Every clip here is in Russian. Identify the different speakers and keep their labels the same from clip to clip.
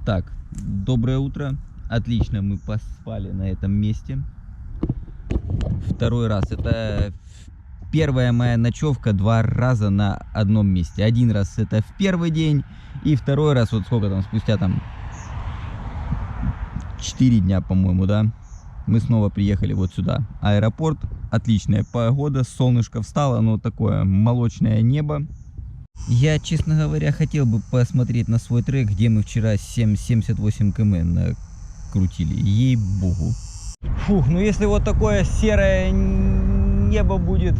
Speaker 1: Так, доброе утро. Отлично, мы поспали на этом месте. Второй раз. Это первая моя ночевка 2 раза на одном месте. Один раз это в первый день, и второй раз, вот сколько там, спустя там 4 дня, по-моему, да, мы снова приехали вот сюда. Аэропорт, отличная погода, солнышко встало, но такое молочное небо. Я, честно говоря, хотел бы посмотреть на свой трек, где мы вчера 78 км накрутили, ей-богу. Фух, ну если вот такое серое небо будет,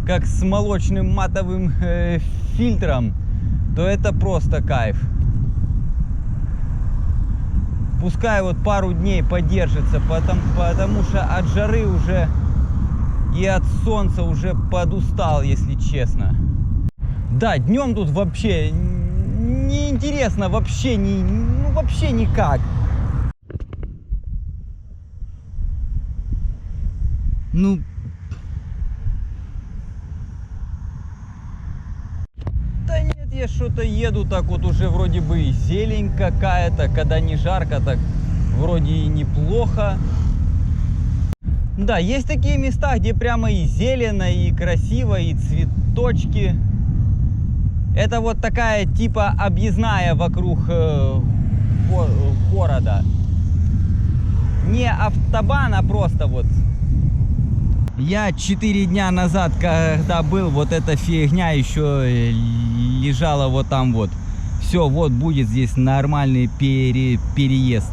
Speaker 1: как с молочным матовым фильтром, то это просто кайф. Пускай вот пару дней подержится, потому что от жары уже и от солнца уже подустал, если честно. Да, днем тут вообще неинтересно, вообще вообще никак. Ну, да нет, я что-то еду так вот уже вроде бы и зелень какая-то, когда не жарко, так вроде и неплохо. Да, есть такие места, где прямо и зелено, и красиво, и цветочки. Это вот такая типа объездная вокруг города. Не автобан, а просто вот. Я 4 дня назад, когда был, вот эта фигня еще лежала вот там вот. Все, вот будет здесь нормальный переезд.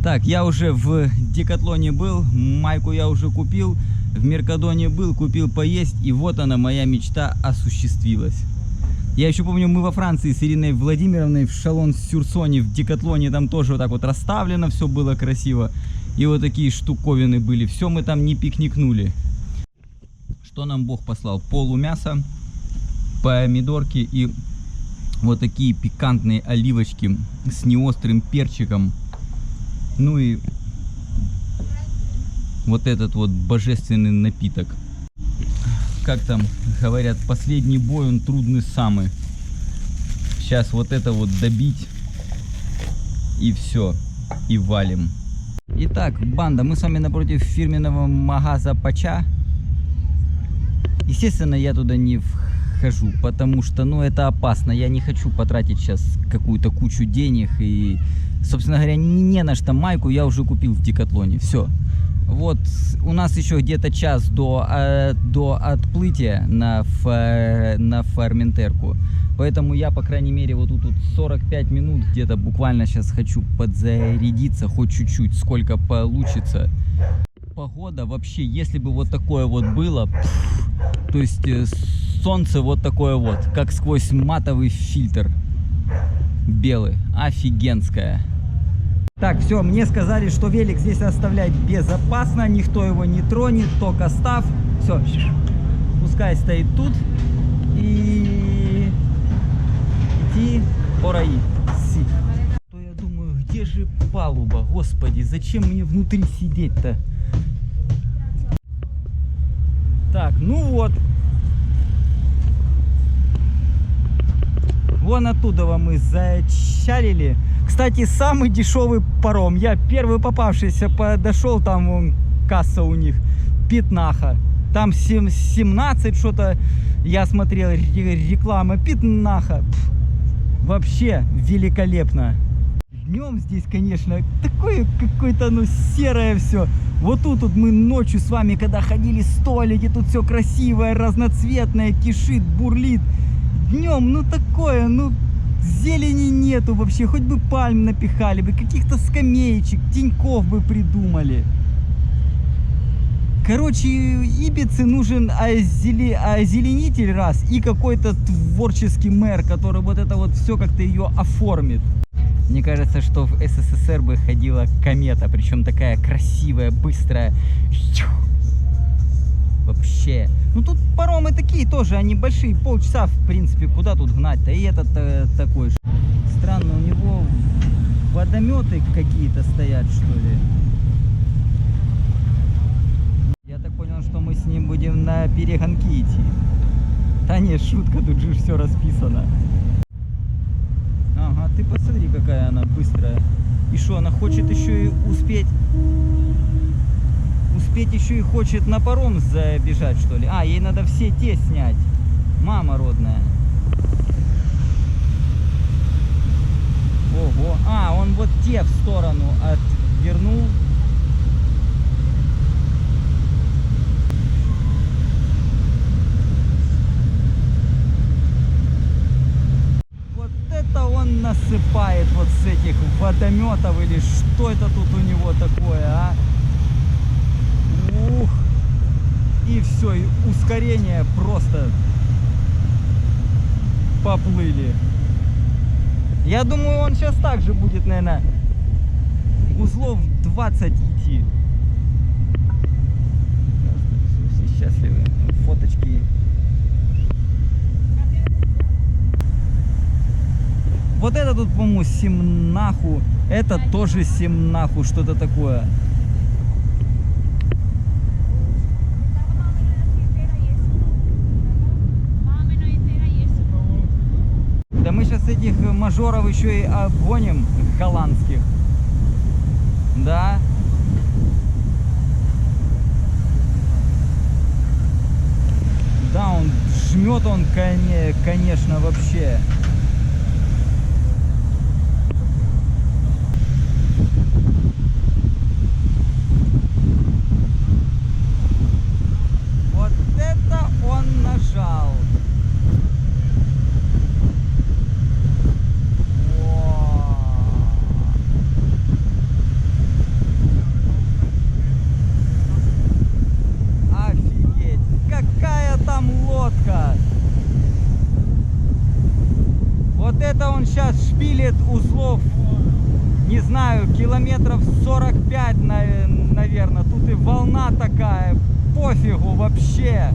Speaker 1: Так, я уже в Декатлоне был, майку я уже купил, в Меркадоне был, купил поесть, и вот она, моя мечта осуществилась. Я еще помню, мы во Франции с Ириной Владимировной в Шалон-Сюрсоне, в Декатлоне, там тоже вот так вот расставлено, все было красиво. И вот такие штуковины были, все мы там не пикникнули. Что нам Бог послал? Полумяса, помидорки и вот такие пикантные оливочки с неострым перчиком. Ну и вот этот вот божественный напиток. Как там говорят, последний бой, он трудный самый. Сейчас вот это вот добить, и все, и валим. Итак, банда, мы с вами напротив фирменного магаза Пача. Естественно, я туда не вхожу, потому что, ну, это опасно. Я не хочу потратить сейчас какую-то кучу денег. И, собственно говоря, не на что. Майку я уже купил в Декатлоне. Все. Вот у нас еще где-то час до отплытия на Форментерку. Поэтому я, по крайней мере, вот тут 45 минут где-то буквально сейчас хочу подзарядиться, хоть чуть-чуть, сколько получится. Погода вообще, если бы вот такое вот было, то есть солнце вот такое вот, как сквозь матовый фильтр белый, офигенское. Так, все, мне сказали, что велик здесь оставлять безопасно, никто его не тронет, только став. Все, пускай стоит тут и идти по раи. То я думаю, где же палуба, господи, зачем мне внутри сидеть-то? Так, ну вот. Вон оттуда мы зачалили. Кстати, самый дешевый паром. Я первый попавшийся подошел, там вон касса у них, пятнаха. Там 17 что-то, я смотрел, реклама, пятнаха. Вообще великолепно. Днем здесь, конечно, такое какое-то, ну, серое все. Вот тут мы ночью с вами, когда ходили в туалете, тут все красивое, разноцветное, кишит, бурлит. Днем, ну, такое, ну... Зелени нету вообще, хоть бы пальм напихали бы, каких-то скамеечек, теньков бы придумали. Короче, Ибице нужен озеленитель раз и какой-то творческий мэр, который вот это вот все как-то ее оформит. Мне кажется, что в СССР бы ходила комета, причем такая красивая, быстрая. Вообще. Ну тут паромы такие тоже, они большие, полчаса в принципе, куда тут гнать-то. И этот такой же. Странно, у него водометы какие-то стоят, что ли. Я так понял, что мы с ним будем на перегонки идти. Да не, шутка, тут же все расписано. Ага, ты посмотри, какая она быстрая. И что, она хочет еще и успеть еще и хочет на паром забежать, что ли? А, ей надо все те снять. Мама родная. Ого. А, он вот те в сторону отвернул. Вот это он насыпает вот с этих водометов, или что это тут у него такое, а? Ух. И все, и ускорение просто поплыли. Я думаю, он сейчас также будет, наверное, узлов 20 идти. Все счастливы. Фоточки. Вот это тут, по-моему, Семнаху. Это тоже Семнаху, что-то такое. Да мы сейчас этих мажоров еще и обгоним, голландских. Да. Да, он жмет, он, конечно, вообще. Вот это он нажал. Вот это он сейчас шпилит узлов, не знаю, километров 45, наверное. Тут и волна такая, пофигу вообще.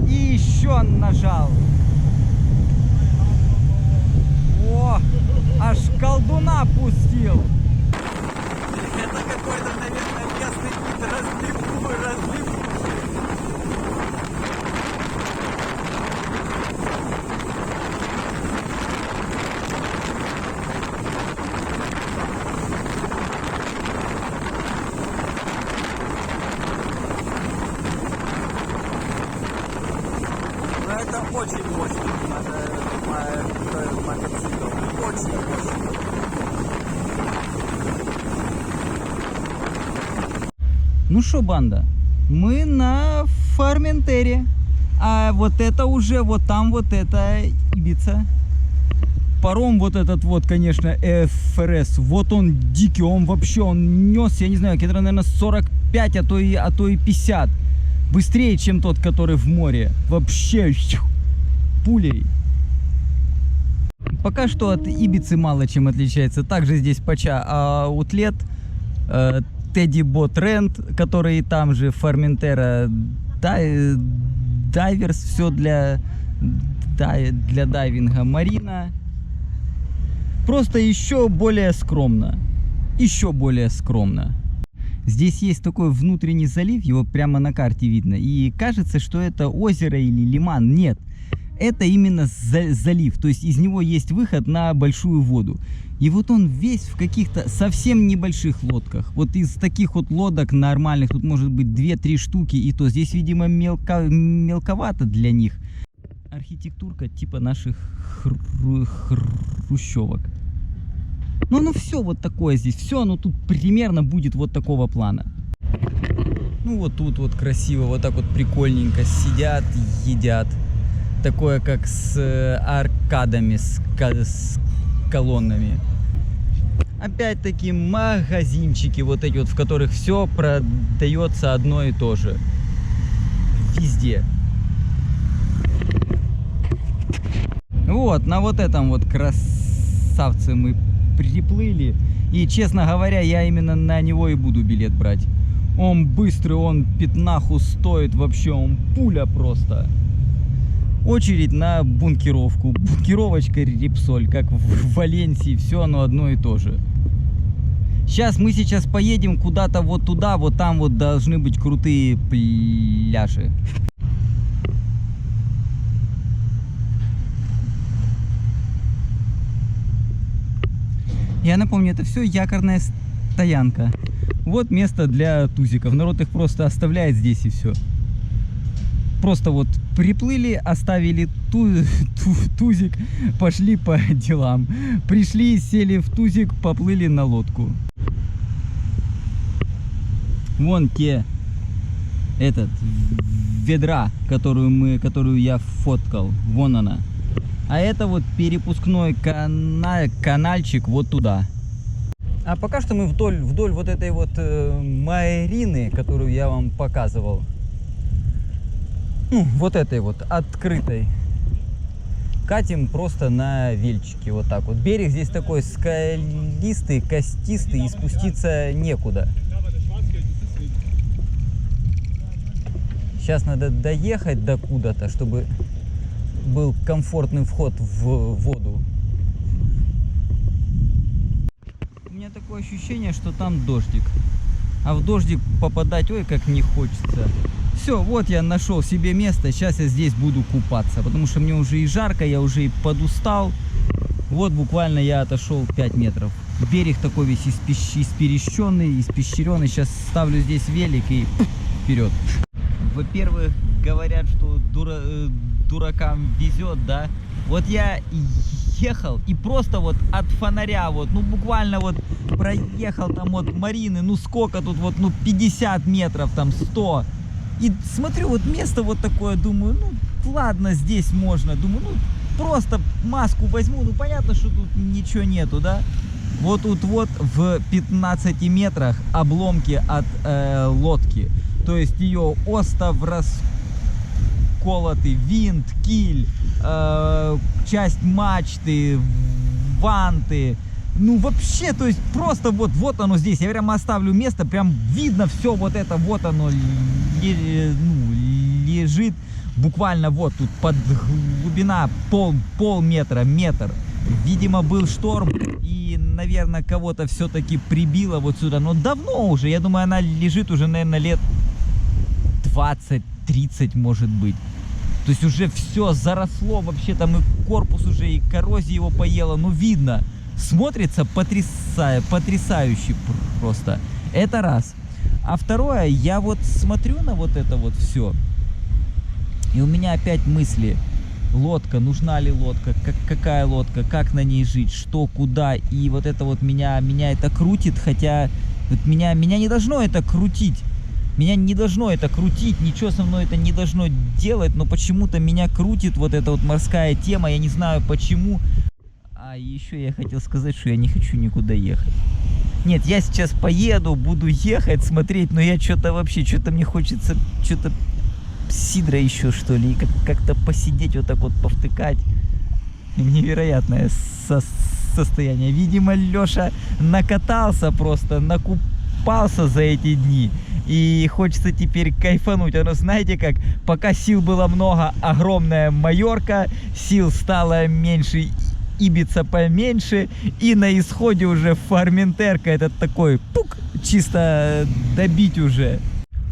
Speaker 1: И еще нажал. О, аж колдуна пустил. Это какой-то, наверное, местный вид разливушки. Это очень мощный мотоцикл. Очень мощный. Ну что, банда, мы на Форментере. А вот это уже, вот там вот это Ибица. Паром вот этот вот, конечно, ФРС. Вот он дикий, он вообще, он нес, я не знаю, километров, наверное, 45, а то и 50. Быстрее, чем тот, который в море. Вообще пулей. Пока что от Ибицы мало чем отличается. Также здесь Пача Аутлет, Тедди Бот Рент, который там же, Форментера Дайверс, все для дайвинга, Марина. Просто еще более скромно. Еще более скромно. Здесь есть такой внутренний залив, его прямо на карте видно. И кажется, что это озеро или лиман. Нет, это именно залив. То есть из него есть выход на большую воду. И вот он весь в каких-то совсем небольших лодках. Вот из таких вот лодок нормальных тут может быть 2-3 штуки. И то здесь, видимо, мелковато для них. Архитектурка типа наших хрущевок. Но оно все вот такое здесь, все оно тут примерно будет вот такого плана. Ну вот тут вот красиво, вот так вот прикольненько сидят, едят. Такое как с аркадами, с колоннами. Опять-таки магазинчики вот эти вот, в которых все продается одно и то же. Везде. Вот, на вот этом вот красавце мы приплыли. И, честно говоря, я именно на него и буду билет брать. Он быстрый, он пятнаху стоит вообще, он пуля просто. Очередь на бункеровку. Бункеровочка Репсоль, как в Валенсии, все оно одно и то же. Мы сейчас поедем куда-то вот туда, вот там вот должны быть крутые пляжи. Я напомню, это все якорная стоянка. Вот место для тузиков. Народ их просто оставляет здесь и все. Просто вот приплыли, оставили тузик, пошли по делам. Пришли, сели в тузик, поплыли на лодку. Вон те, ведра, которую я фоткал. Вон она. А это вот перепускной канальчик вот туда. А пока что мы вдоль вот этой вот марины, которую я вам показывал. Ну, вот этой вот открытой. Катим просто на вельчике, вот так вот. Берег здесь такой скалистый, костистый, и спуститься некуда. Сейчас надо доехать до куда-то, чтобы был комфортный вход в воду. У меня такое ощущение, что там дождик. А в дождик попадать, ой, как не хочется. Все, вот я нашел себе место. Сейчас я здесь буду купаться, потому что мне уже и жарко, я уже и подустал. Вот буквально я отошел 5 метров. Берег такой весь испещренный. Сейчас ставлю здесь велик и вперед. Во-первых, говорят, что дуракам везет, да. Вот я ехал и просто вот от фонаря вот, ну буквально вот проехал там от марины, ну сколько тут вот, ну 50 метров, там 100. И смотрю, вот место вот такое, думаю, ну ладно, здесь можно. Думаю, ну просто маску возьму, ну понятно, что тут ничего нету, да. Вот тут вот в 15 метрах обломки от лодки. То есть ее остов расколотый, винт, киль, часть мачты, ванты. Ну вообще, то есть просто вот оно здесь. Я прямо оставлю место, прям видно все вот это, вот оно лежит. Буквально вот тут под глубина полметра, метр. Видимо, был шторм и, наверное, кого-то все-таки прибило вот сюда. Но давно уже, я думаю, она лежит уже, наверное, лет 20-30 может быть. То есть уже все заросло, вообще там и корпус уже, и коррозия его поела. Ну видно, смотрится потрясающе просто. Это раз. А второе, я вот смотрю на вот это вот все, и у меня опять мысли. Лодка, нужна ли лодка, какая лодка, как на ней жить, что, куда. И вот это вот меня это крутит, хотя вот меня не должно это крутить. Меня не должно это крутить, ничего со мной это не должно делать, но почему-то меня крутит вот эта вот морская тема, я не знаю почему. А еще я хотел сказать, что я не хочу никуда ехать. Нет, я сейчас поеду, буду ехать, смотреть, но я что-то мне хочется, сидра еще что ли, как-то посидеть, вот так вот повтыкать. Невероятное состояние. Видимо, Леша накатался просто, накупался за эти дни. И хочется теперь кайфануть. Оно, знаете как, пока сил было много, огромная Майорка, сил стало меньше, Ибица поменьше, и на исходе уже Форментерка, этот такой, пук, чисто добить уже.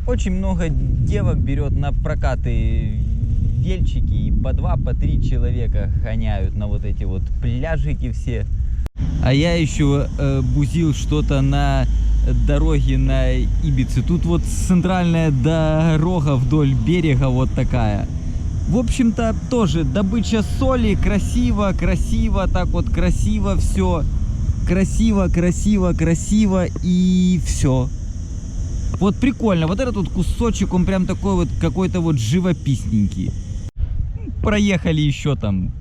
Speaker 1: Очень много девок берет на прокаты вельчики, и по 2, по 3 человека гоняют на вот эти вот пляжики все. А я еще бузил что-то на дороге на Ибице. Тут вот центральная дорога вдоль берега вот такая. В общем-то тоже добыча соли, красиво, так вот красиво все. Красиво и все. Вот прикольно, вот этот вот кусочек, он прям такой вот какой-то вот живописненький. Проехали еще там,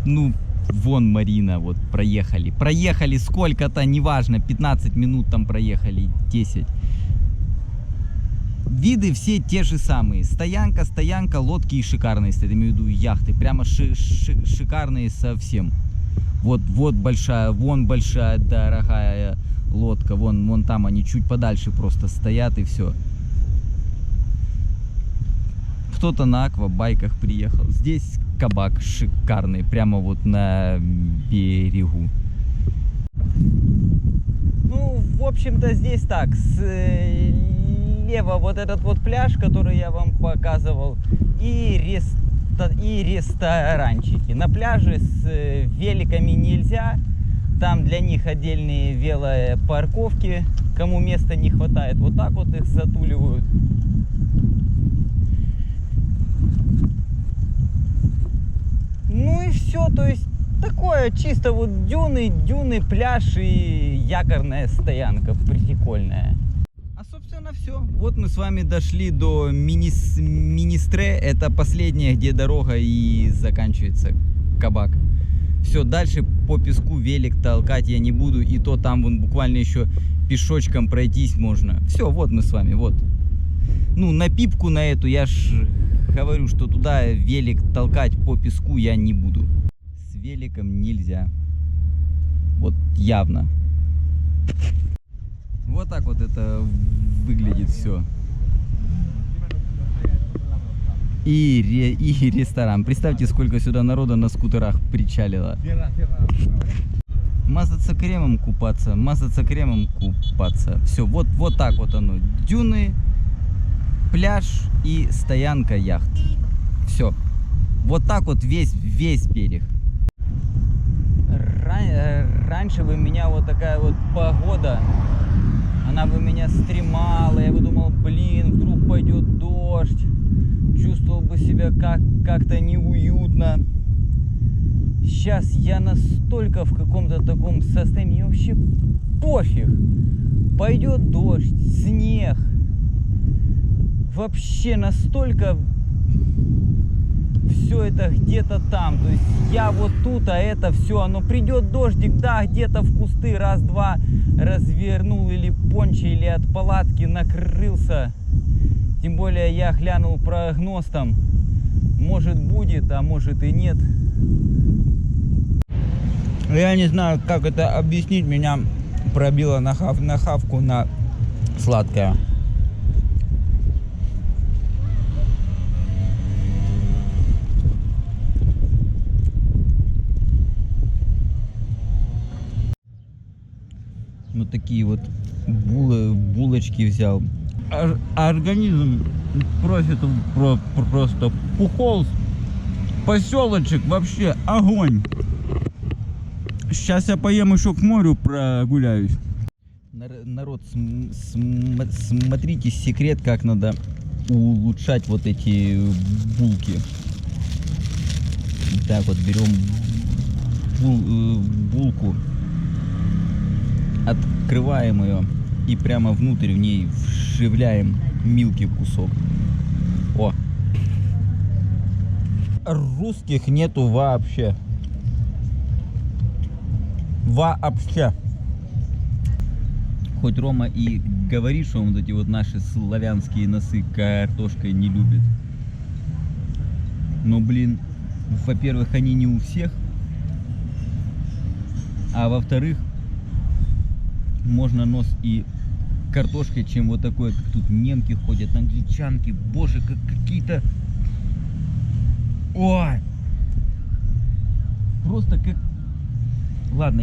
Speaker 1: ну, вон Марина, вот проехали сколько-то, неважно, 15 минут там проехали, 10. Виды все те же самые, стоянка, лодки и шикарные, я имею в виду яхты, прямо шикарные совсем. Вот большая, вон большая дорогая лодка, вон там они чуть подальше просто стоят и все. Кто-то на аквабайках приехал. Здесь кабак шикарный, прямо вот на берегу. Ну, в общем-то, здесь так, слева вот этот вот пляж, который я вам показывал, и ресторанчики. На пляже с великами нельзя, Там для них отдельные велопарковки, кому места не хватает. Вот так вот их затуливают. Ну и все, то есть такое чисто вот дюны, пляж и якорная стоянка прикольная. А собственно все. Вот мы с вами дошли до Министре. Это последняя, где дорога и заканчивается кабак. Все, дальше по песку велик толкать я не буду. И то там вон буквально еще пешочком пройтись можно. Все, вот мы с вами, вот. Ну, на пипку на эту я ж говорю, что туда велик толкать по песку я не буду. С великом нельзя. Вот явно. Вот так вот это выглядит все. И ресторан. Представьте, сколько сюда народа на скутерах причалило. Мазаться кремом купаться, мазаться кремом купаться. Все, вот так вот оно. Дюны, пляж и стоянка яхт. Все. Вот так вот весь берег. Раньше бы меня вот такая вот погода, она бы меня стремала. Я бы думал, блин, вдруг пойдет дождь. Чувствовал бы себя как-то неуютно. Сейчас я настолько в каком-то таком состоянии, мне вообще пофиг. Пойдет дождь, снег. Вообще настолько все это где-то там. То есть я вот тут, а это все. Оно придет дождик, да, где-то в кусты раз-два развернул или пончи, или от палатки накрылся. Тем более я глянул прогноз там. Может будет, а может и нет. Я не знаю, как это объяснить. Меня пробило на хавку на сладкое. Вот такие вот булочки взял. Организм просит просто пухол. Поселочек вообще огонь. Сейчас я поем еще к морю прогуляюсь. Народ, смотрите секрет, как надо улучшать вот эти булки. Так вот берем булку, открываем ее и прямо внутрь в ней вживляем мелкий кусок. О! Русских нету вообще. Вообще. Хоть Рома и говорит, что он вот эти вот наши славянские носы картошкой не любит. Но, блин, во-первых, они не у всех. А во-вторых, можно нос и картошкой, чем вот такой, как тут немки ходят, англичанки. Боже, как какие-то... Ой! Просто как... Ладно,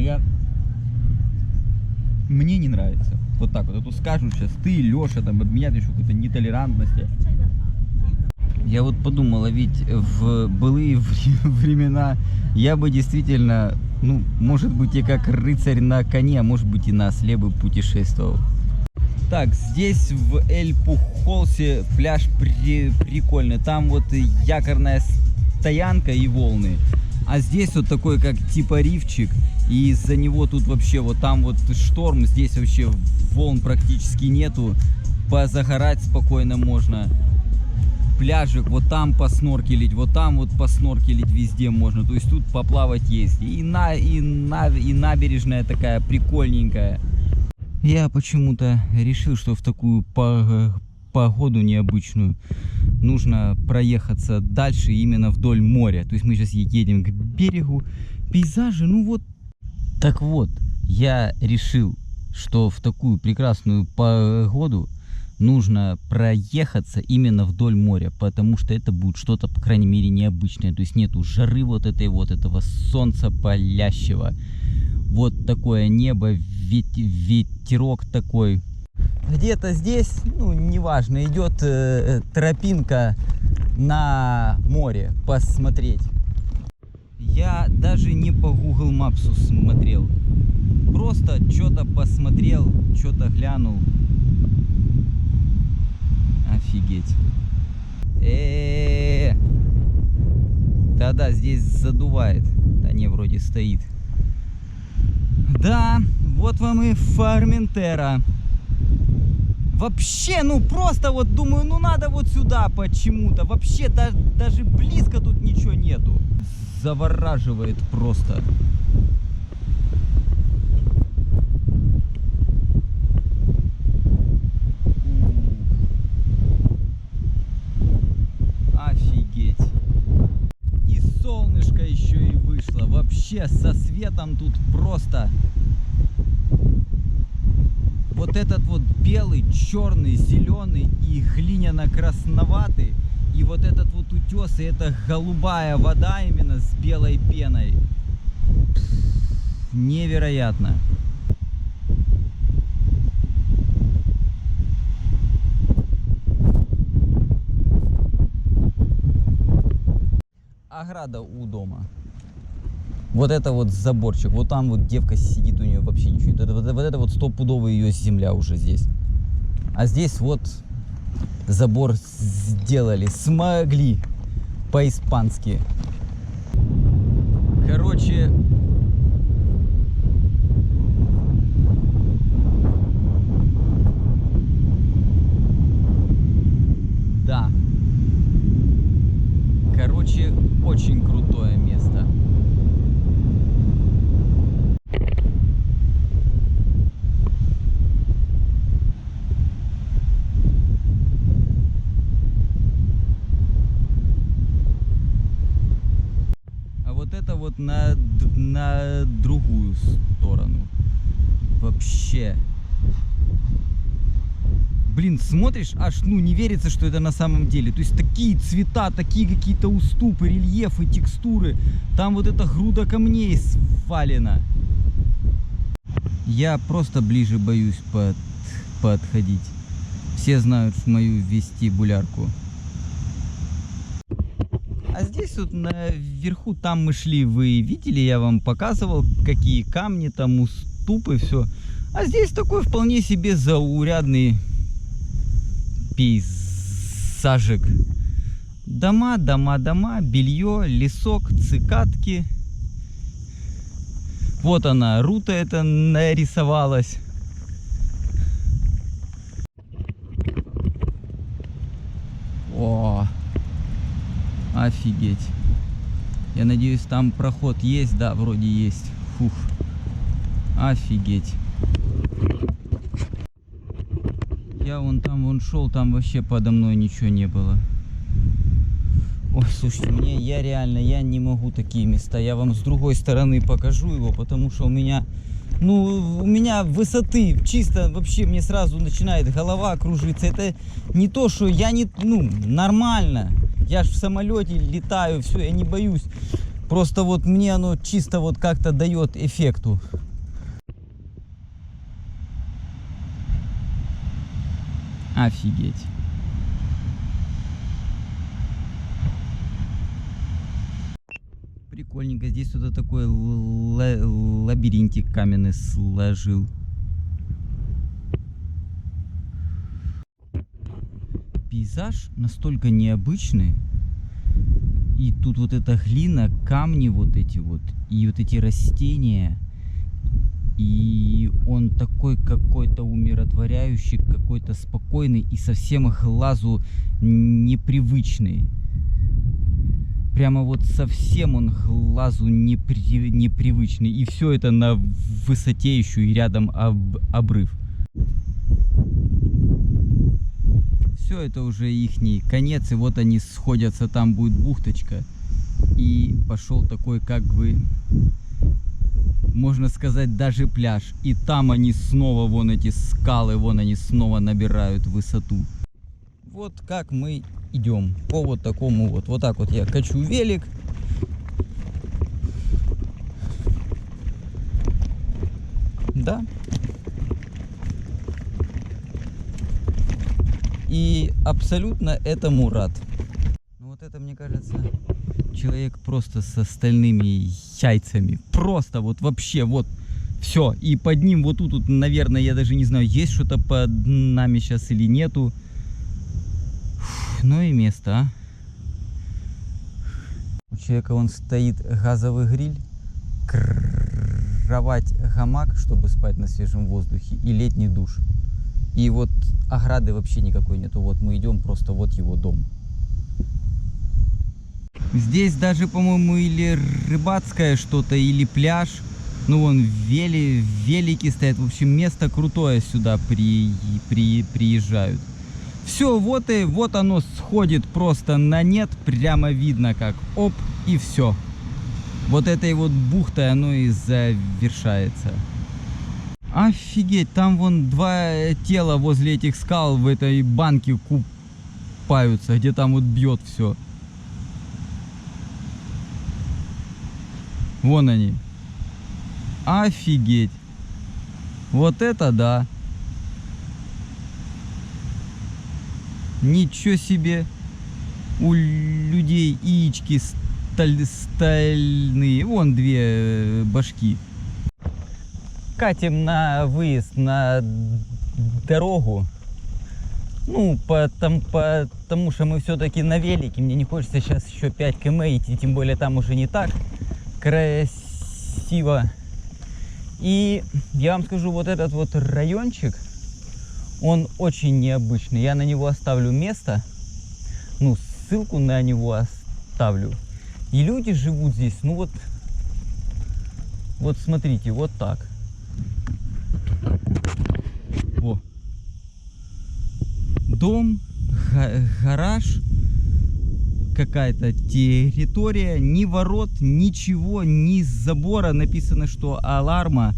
Speaker 1: мне не нравится. Вот так вот. А то скажут сейчас, ты, Леша, там, от меня еще какой-то нетолерантности. Я вот подумала, ведь в былые времена я бы действительно, ну, может быть, и как рыцарь на коне, а может быть, и на осле бы путешествовал. Так, здесь в Эль-Пухолсе пляж прикольный. Там вот якорная стоянка и волны. А здесь вот такой, как типа рифчик. И из-за него тут вообще вот там вот шторм. Здесь вообще волн практически нету. Позагорать спокойно можно. Пляжик, вот там посноркелить, вот там вот посноркелить везде можно. То есть тут поплавать есть. И набережная такая прикольненькая. Я почему-то решил, что в такую погоду необычную нужно проехаться дальше именно вдоль моря. То есть мы сейчас едем к берегу. Пейзажи, ну вот. Так вот, я решил, что в такую прекрасную погоду нужно проехаться именно вдоль моря, потому что это будет что-то, по крайней мере, необычное. То есть нету жары вот этой вот, этого солнца палящего. Вот такое небо, ветерок такой. Где-то здесь, ну, неважно, идет тропинка на море посмотреть. Я даже не по Google Maps смотрел. что-то посмотрел, что-то глянул. Офигеть. Да-да, здесь задувает. Да не, вроде стоит. Да, вот вам и Форментера. Вообще, ну просто вот думаю, ну надо вот сюда почему-то. Вообще даже близко тут ничего нету. Завораживает просто. Офигеть. И солнышко еще и вышло. Вообще со светом тут просто. Вот этот вот белый, черный, зеленый и глиняно-красноватый. И вот этот вот утес, и это голубая вода именно с белой пеной. Невероятно. Ограда у дома. Вот это вот заборчик. Вот там вот девка сидит, у нее вообще ничего нет. Вот это вот стопудово ее земля уже здесь. А здесь вот забор сделали. Смогли. По-испански. Короче... Да. Короче, очень крутое место. А вот это вот на другую сторону. Вообще. Блин, смотришь, аж ну не верится, что это на самом деле. То есть такие цвета, такие какие-то уступы, рельефы, текстуры. Там вот эта груда камней свалена. Я просто ближе боюсь подходить. Все знают мою вестибулярку. А здесь вот наверху, там мы шли, вы видели, я вам показывал, какие камни, там уступы, все. А здесь такой вполне себе заурядный пейзажик. Дома, белье, лесок, цикадки. Вот она, рута эта нарисовалась. О, офигеть. Я надеюсь, там проход есть. Да, вроде есть. Фух. Офигеть. Я вон там шел, там вообще подо мной ничего не было. Ой, слушайте, я не могу такие места. Я вам с другой стороны покажу его, потому что у меня высоты чисто вообще мне сразу начинает голова кружиться. Это не то, что я не, нормально. Я ж в самолете летаю, все, я не боюсь. Просто вот мне оно чисто вот как-то дает эффекту. Офигеть. Прикольненько. Здесь что-то такое лабиринтик каменный сложил. Пейзаж настолько необычный. И тут вот эта глина, камни вот эти вот, и вот эти растения. И он такой какой-то умиротворяющий, какой-то спокойный и совсем глазу непривычный. Прямо вот совсем он глазу непривычный. И все это на высоте еще и рядом обрыв. Все это уже ихний конец. И вот они сходятся, там будет бухточка. И пошел такой как бы... Можно сказать, даже пляж. И там они снова, вон эти скалы, вон они снова набирают высоту. Вот как мы идем по вот такому вот. Вот так вот я качу велик. Да. И абсолютно этому рад. Ну вот это, мне кажется, человек просто с остальными яйцами. Просто вот вообще вот Все, и под ним вот тут, наверное, я даже не знаю, есть что-то под нами сейчас или нету. Ну и место, а. У человека вон стоит газовый гриль, кровать, гамак, чтобы спать на свежем воздухе, и летний душ. И вот ограды вообще никакой нету. Вот мы идем, просто вот его дом. Здесь даже, по-моему, или рыбацкое что-то, или пляж. Ну, вон велики стоят. В общем, место крутое, сюда приезжают. Все, вот и вот оно сходит просто на нет. Прямо видно как. Оп, и все. Вот этой вот бухтой оно и завершается. Офигеть, там вон два тела возле этих скал в этой банке купаются, где там вот бьет все. Вон они. Офигеть. Вот это да. Ничего себе. У людей яички стальные. Вон две башки. Катим на выезд на дорогу. Ну, потому что мы все-таки на велике. Мне не хочется сейчас еще 5 км идти, тем более там уже не так красиво. И я вам скажу, вот этот вот райончик, он очень необычный. Я на него оставлю место, ну, ссылку на него оставлю. И люди живут здесь, ну вот смотрите, вот так. Во. Дом, гараж, какая-то территория, ни ворот, ничего, ни забора, написано, что аларма,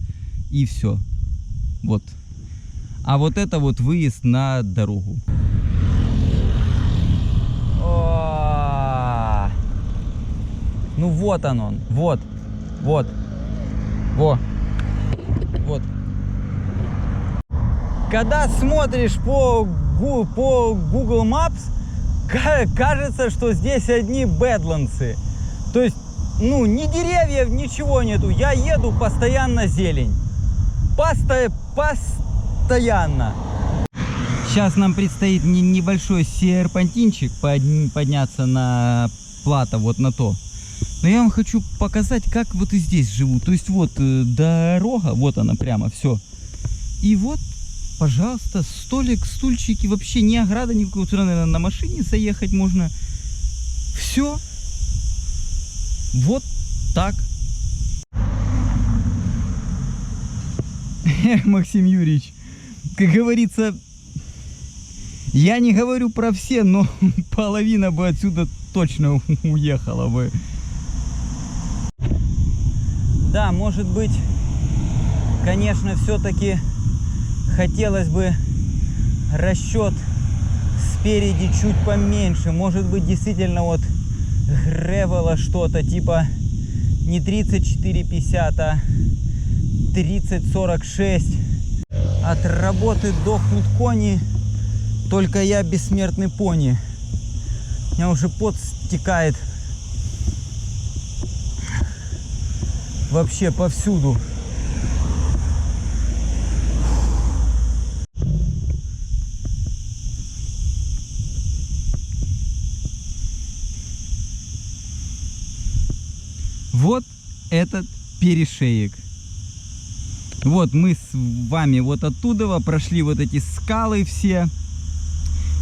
Speaker 1: и все. Вот. А вот это вот выезд на дорогу. О-о-о! Ну вот он, вот, вот, во, вот. Когда смотришь по Google Maps, кажется, что здесь одни бэдландсы. То есть, ну, ни деревьев, ничего нету. Я еду, постоянно зелень. Постоянно. Сейчас нам предстоит небольшой серпантинчик подняться на плато, вот на то. Но я вам хочу показать, как вот и здесь живут. То есть, вот дорога, вот она прямо, все. И вот, пожалуйста, столик, стульчики, вообще ни ограда никакой, сюда, наверное, на машине заехать можно. Все. Вот так. Максим Юрьевич, как говорится, я не говорю про все, но половина бы отсюда точно уехала бы. Да, может быть, конечно, все-таки хотелось бы расчет спереди чуть поменьше. Может быть, действительно вот гревела что-то типа не 34,50, а 30,46. От работы дохнут кони, только я бессмертный пони. У меня уже пот стекает вообще повсюду. Вот этот перешеек. Вот мы с вами вот оттуда прошли вот эти скалы все.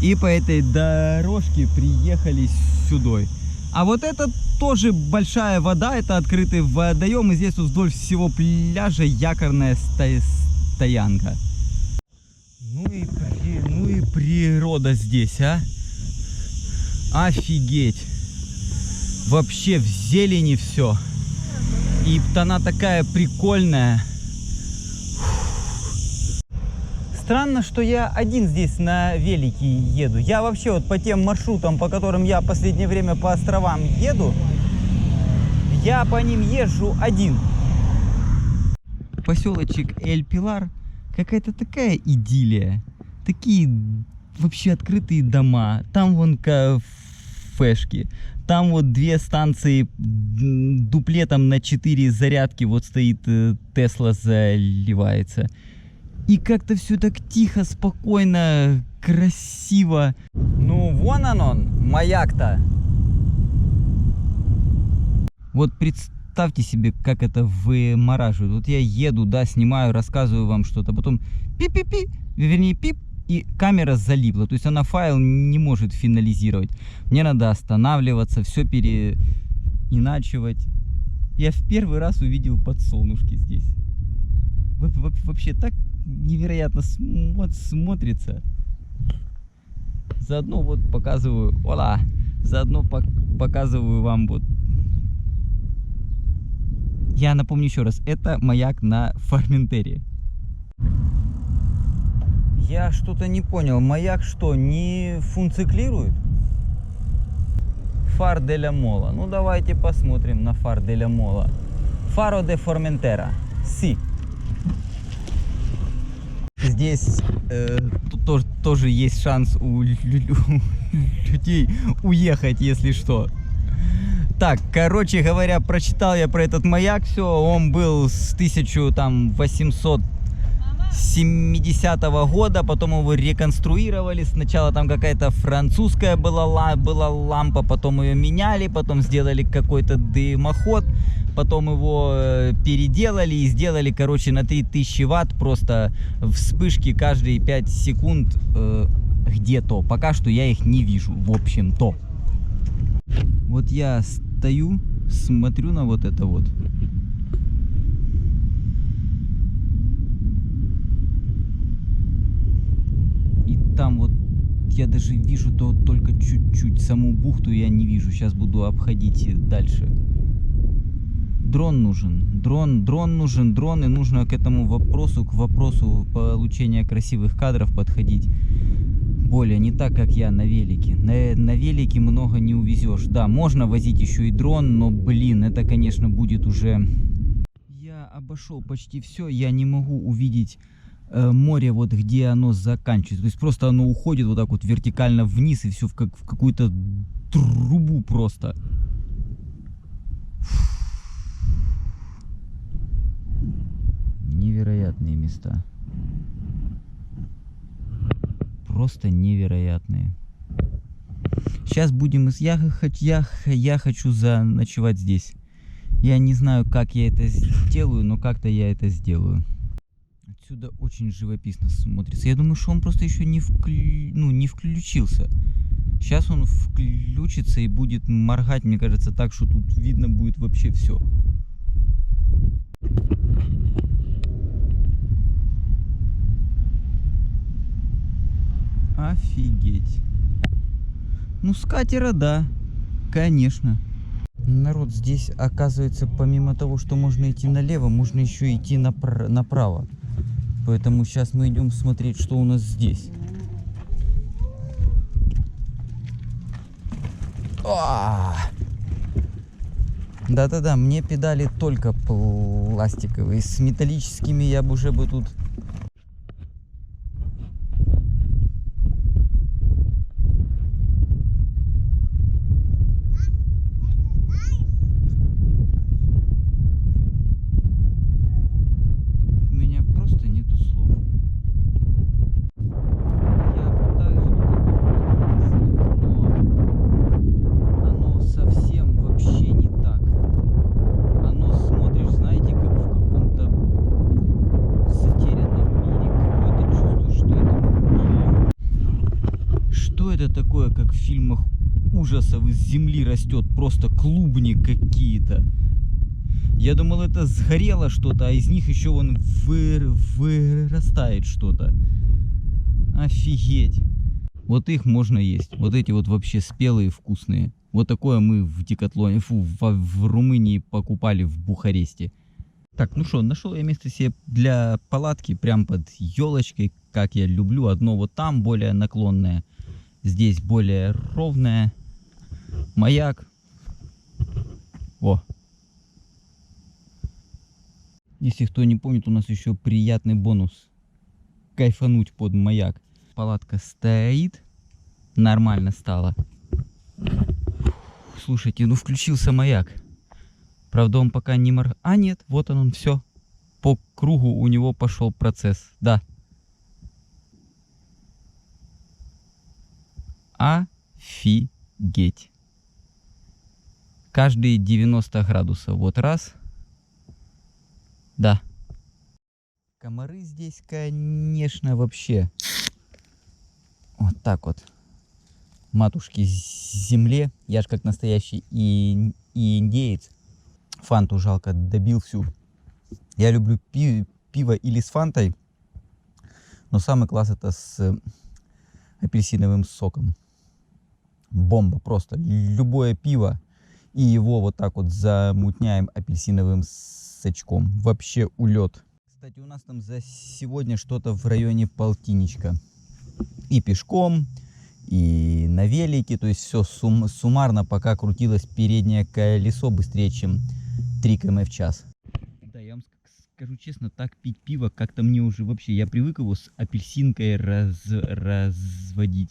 Speaker 1: И по этой дорожке приехали сюда. А вот это тоже большая вода, это открытый водоем. И здесь вот вдоль всего пляжа якорная стоянка. Ну и природа здесь, а. Офигеть. Вообще в зелени все. И она такая прикольная. Странно, что я один здесь на велике еду. Я вообще вот по тем маршрутам, по которым я в последнее время по островам еду, я по ним езжу один. Поселочек Эль-Пилар, какая-то такая идиллия. Такие вообще открытые дома. Там вон кафешки. Там вот 2 станции дуплетом на 4 зарядки. Вот стоит Тесла, заливается. И как-то все так тихо, спокойно, красиво. Ну, вон он, маяк-то. Вот представьте себе, как это вымораживает. Вот я еду, да, снимаю, рассказываю вам что-то, потом пип-пип-пип, вернее пип, и камера залипла. То есть она файл не может финализировать. Мне надо останавливаться, все переиначивать. Я в первый раз увидел подсолнушки здесь. Вообще так невероятно смотрится. Заодно вот показываю, ола, заодно показываю вам вот. Я напомню еще раз, это маяк на Форментере. Я что-то не понял, маяк что, не функционирует? Фар де ля Мола. Ну давайте посмотрим на фар де ля Мола. Фаро де Форментера. Си. Здесь тоже есть шанс у людей уехать, если что. Так, короче говоря, прочитал я про этот маяк, все, он был с 1870 года, потом его реконструировали, сначала там какая-то французская была лампа, потом ее меняли, потом сделали какой-то дымоход, потом его переделали и сделали, короче, на 3000 ватт, просто вспышки каждые 5 секунд где-то, пока что я их не вижу, в общем-то. Вот я стою, смотрю на вот это вот. И там вот я даже вижу то только чуть-чуть. Саму бухту я не вижу. Сейчас буду обходить дальше. Дрон нужен. Дрон нужен. Дрон, и нужно к этому вопросу, к вопросу получения красивых кадров подходить более не так, как я на велике. На велике много не увезешь. Да, можно возить еще и дрон, но, блин, это, конечно, будет уже... Я обошел почти все, я не могу увидеть море, вот где оно заканчивается. То есть просто оно уходит вот так вот вертикально вниз, и все в какую-то трубу просто. Невероятные места. Просто невероятные. Сейчас будем... Я хочу заночевать здесь. Я не знаю, как я это сделаю, но как-то я это сделаю. Отсюда очень живописно смотрится. Я думаю, что он просто еще не включился. Сейчас он включится и будет моргать, мне кажется, так, что тут видно будет вообще все. Офигеть. Ну, с катера, да, конечно. Народ, здесь, оказывается, помимо того, что можно идти налево, можно еще идти направо. Поэтому сейчас мы идем смотреть, что у нас здесь. Да-да-да, мне педали только пластиковые. С металлическими я бы уже тут... такое, как в фильмах ужасов, из земли растет просто клубни какие-то. Я думал, это сгорело что-то, а из них еще вон вырастает что-то. Офигеть. Вот их можно есть. Вот эти вот вообще спелые, вкусные. Вот такое мы в Декатлоне, в Румынии покупали в Бухаресте. Так, ну что, нашел я место себе для палатки, прям под елочкой, как я люблю. Одно вот там более наклонное, здесь более ровное. Маяк. О. Если кто не помнит, у нас еще приятный бонус. Кайфануть под маяк. Палатка стоит. Нормально стало. слушайте, ну включился маяк. Правда, он пока не моргает. А, нет, вот он, все. По кругу у него пошел процесс. Да. Офигеть. Каждые 90 градусов. Вот раз. Да. Комары здесь, конечно, вообще. Вот так вот. Матушки земле. Я ж как настоящий и индеец. Фанту жалко, добил всю. Я люблю пиво или с фантой. Но самый класс это с апельсиновым соком. Бомба просто. Любое пиво. И его вот так вот замутняем апельсиновым сочком. Вообще улет. Кстати, у нас там за сегодня что-то в районе полтинничка. И пешком, и на велике. То есть все суммарно пока крутилось переднее колесо быстрее, чем 3 км в час. Да, я вам скажу честно, так пить пиво как-то мне уже вообще... Я привык его с апельсинкой разводить.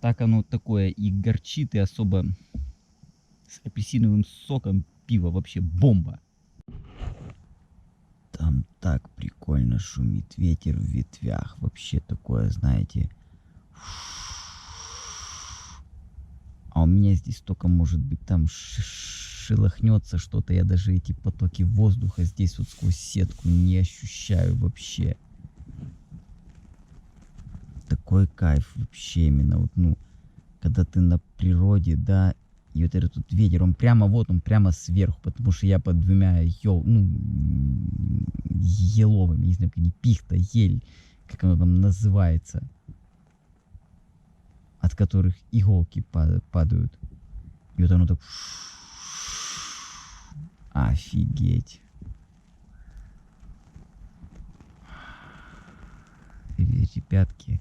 Speaker 1: Так оно такое и горчит, и особо с апельсиновым соком пиво вообще бомба. Там так прикольно шумит ветер в ветвях. Вообще такое, знаете. А у меня здесь только, может быть, там шелохнется что-то. Я даже эти потоки воздуха здесь вот сквозь сетку не ощущаю вообще. Такой кайф вообще именно вот, ну, когда ты на природе, да, и вот этот вот ветер, он прямо вот, он прямо сверху, потому что я под двумя еловыми, не знаю, как они, пихта, ель, как оно там называется, от которых иголки падают. И вот оно так... Офигеть. Ребятки,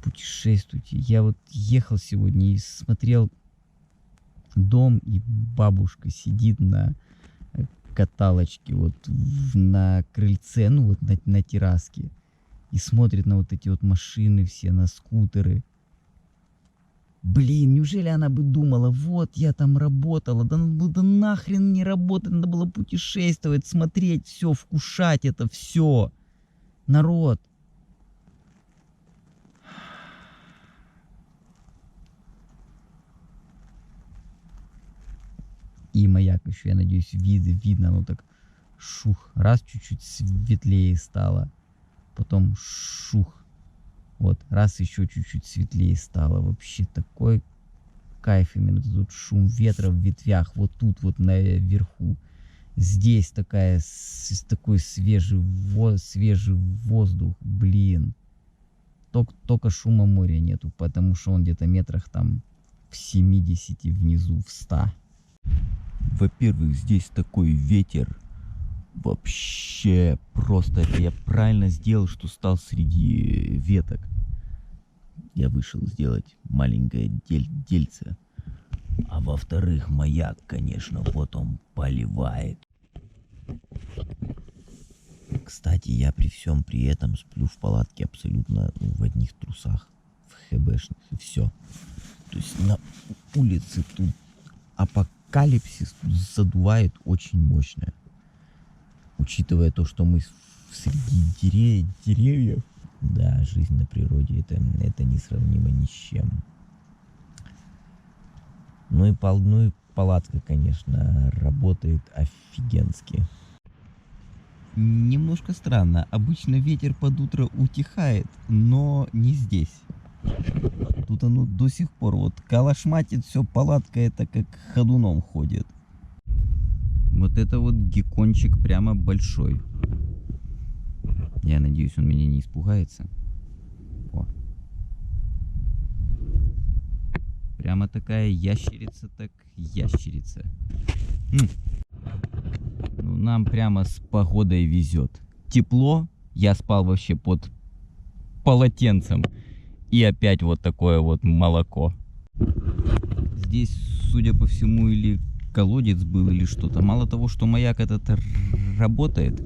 Speaker 1: путешествуйте. Я вот ехал сегодня и смотрел дом, и бабушка сидит на каталочке вот на крыльце, ну вот на терраске, и смотрит на вот эти вот машины все, на скутеры. Блин, неужели она бы думала, вот я там работала, да нахрен мне работать, надо было путешествовать, смотреть все, вкушать это все. Народ. И маяк еще, я надеюсь, видно, оно так шух, раз чуть-чуть светлее стало, потом шух, вот, раз еще чуть-чуть светлее стало. Вообще такой кайф именно тут шум ветра в ветвях, вот тут вот наверху. Здесь такой свежий воздух, блин. Только шума моря нету, потому что он где-то метрах там в 70 внизу, в 100. Во-первых, здесь такой ветер. Вообще просто это я правильно сделал, что стал среди веток. Я вышел сделать маленькое дельце. А во-вторых, маяк, конечно, вот он поливает. Кстати, я при всем при этом сплю в палатке абсолютно в одних трусах, в хэбэшных, и все. То есть на улице тут апокалипсис задувает очень мощно. Учитывая то, что мы среди деревьев, да, жизнь на природе, это несравнимо ни с чем. Ну и палатка, конечно, работает офигенски. Немножко странно. Обычно ветер под утро утихает, но не здесь. Тут оно до сих пор вот калашматит все, палатка это как ходуном ходит. Вот это вот геккончик прямо большой. Я надеюсь, он меня не испугается. О. Прямо такая ящерица, так ящерица. Ну, нам прямо с погодой везет. Тепло, я спал вообще под полотенцем. И опять вот такое вот молоко. Здесь, судя по всему, или колодец был, или что-то. Мало того, что маяк этот работает,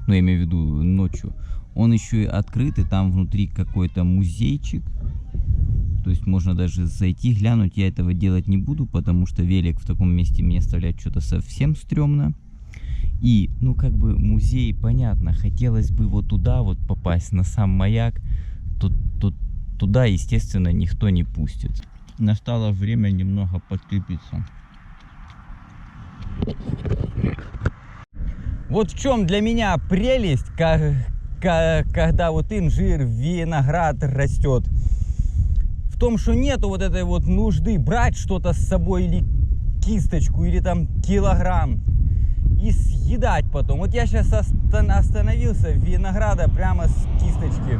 Speaker 1: ну, я имею в виду ночью, он еще и открыт, и там внутри какой-то музейчик. То То есть можно даже зайти, глянуть. Я этого делать не буду, потому что велик в таком месте мне оставлять что-то совсем стрёмно. И, ну, как бы музей, понятно, хотелось бы вот туда вот попасть, на сам маяк. Туда, естественно, никто не пустит. Настало время немного подкрепиться. Вот в чем для меня прелесть, когда вот инжир, виноград растет. В том, что нету вот этой вот нужды брать что-то с собой, или кисточку, или там килограмм, и съедать потом. Вот я сейчас остановился, винограда прямо с кисточки.